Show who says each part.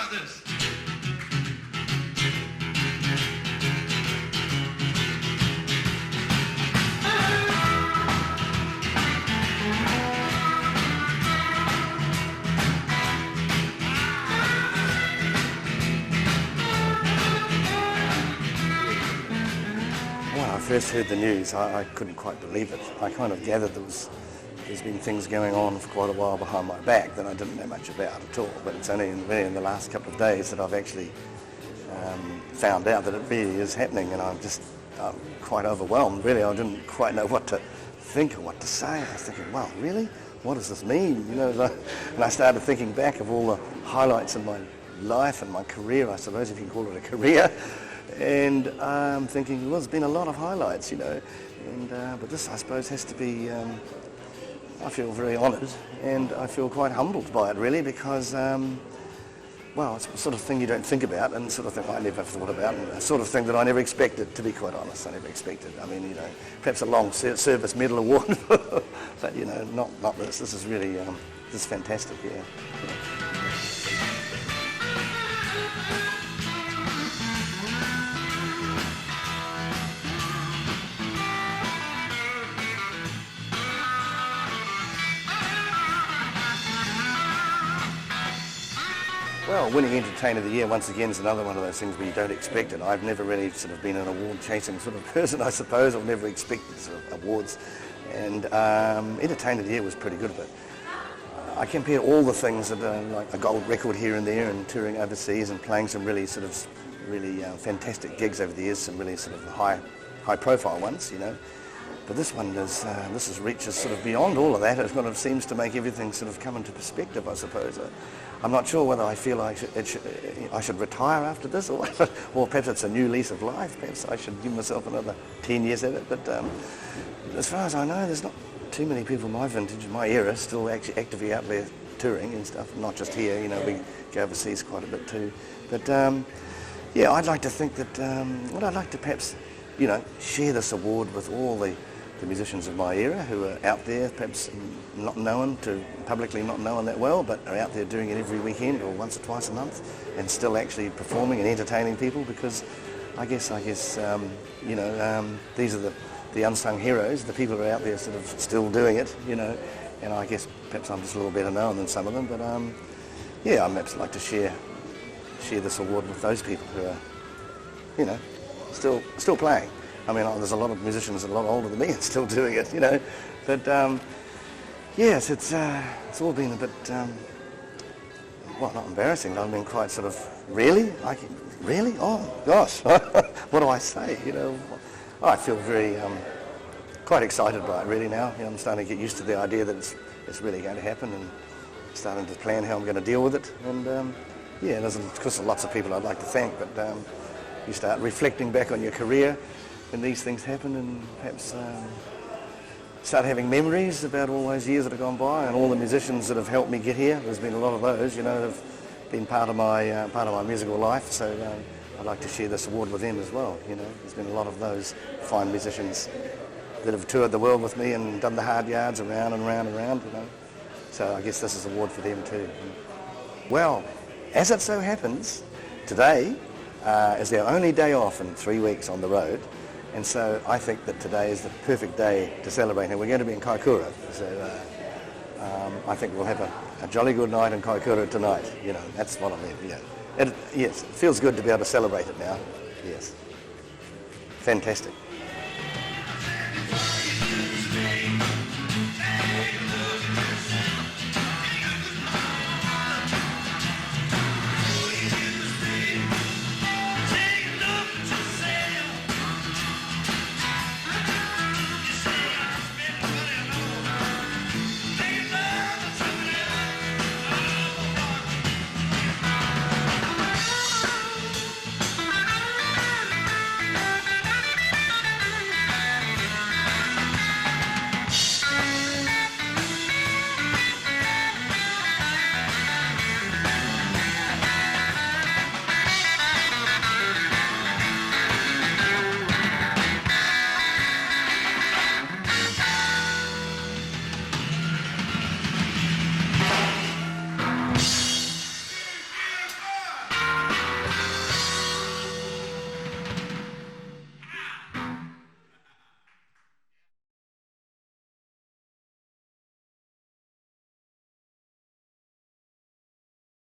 Speaker 1: about this?
Speaker 2: When I first heard the news, I couldn't quite believe it. I kind of gathered there's been things going on for quite a while behind my back that I didn't know much about at all. But it's only really in the last couple of days that I've actually found out that it really is happening, and I'm quite overwhelmed. Really, I didn't quite know what to think or what to say. I was thinking, wow, really? What does this mean? You know, and I started thinking back of all the highlights in my life and my career, I suppose, if you can call it a career. And I'm thinking, well, there's been a lot of highlights, you know, and but this, I suppose, has to be. I feel very honoured, and I feel quite humbled by it, really, because, well, it's the sort of thing you don't think about, and sort of thing I never thought about, and the sort of thing that I never expected, to be quite honest. I never expected. I mean, you know, perhaps a long service medal award, but you know, not this. This is really, this is fantastic. Yeah. Well, winning Entertainer of the Year once again is another one of those things where you don't expect it. I've never really sort of been an award-chasing sort of person, I suppose. I've never expected sort of awards. And Entertainer of the Year was pretty good, but I compare all the things that are like a gold record here and there, and touring overseas and playing some really sort of fantastic gigs over the years, some really sort of high-profile ones, you know. But this one is, this reaches sort of beyond all of that. It kind of seems to make everything sort of come into perspective, I suppose. I'm not sure whether I feel I should retire after this, or perhaps it's a new lease of life. Perhaps I should give myself another 10 years at it. But as far as I know, there's not too many people my vintage, my era, still actually actively out there touring and stuff. Not just here, you know, we go overseas quite a bit too. But yeah, I'd like to think that, I'd like to perhaps, you know, share this award with all the musicians of my era who are out there, perhaps not known, publicly not known that well, but are out there doing it every weekend or once or twice a month, and still actually performing and entertaining people. Because I guess you know, these are the unsung heroes, the people who are out there sort of still doing it, you know. And I guess perhaps I'm just a little better known than some of them, but yeah, I'd perhaps like to share this award with those people who are, you know, still playing. I mean, there's a lot of musicians a lot older than me and still doing it, you know. But yes, it's all been a bit, well, not embarrassing. I've been quite sort of, really? Really? Oh, gosh. What do I say? You know, I feel very, quite excited by it really now. You know, I'm starting to get used to the idea that it's really going to happen, and starting to plan how I'm going to deal with it. And yeah, there's of course lots of people I'd like to thank, but you start reflecting back on your career when these things happen, and perhaps start having memories about all those years that have gone by and all the musicians that have helped me get here. There's been a lot of those, you know, that have been part of my musical life. So I'd like to share this award with them as well. You know, there's been a lot of those fine musicians that have toured the world with me and done the hard yards around and round and round. You know, so I guess this is an award for them too. Well, as it so happens, today is their only day off in 3 weeks on the road. And so I think that today is the perfect day to celebrate. And we're going to be in Kaikoura, so I think we'll have a jolly good night in Kaikoura tonight. You know, that's what I mean. Yeah. Yes, it feels good to be able to celebrate it now. Yes. Fantastic.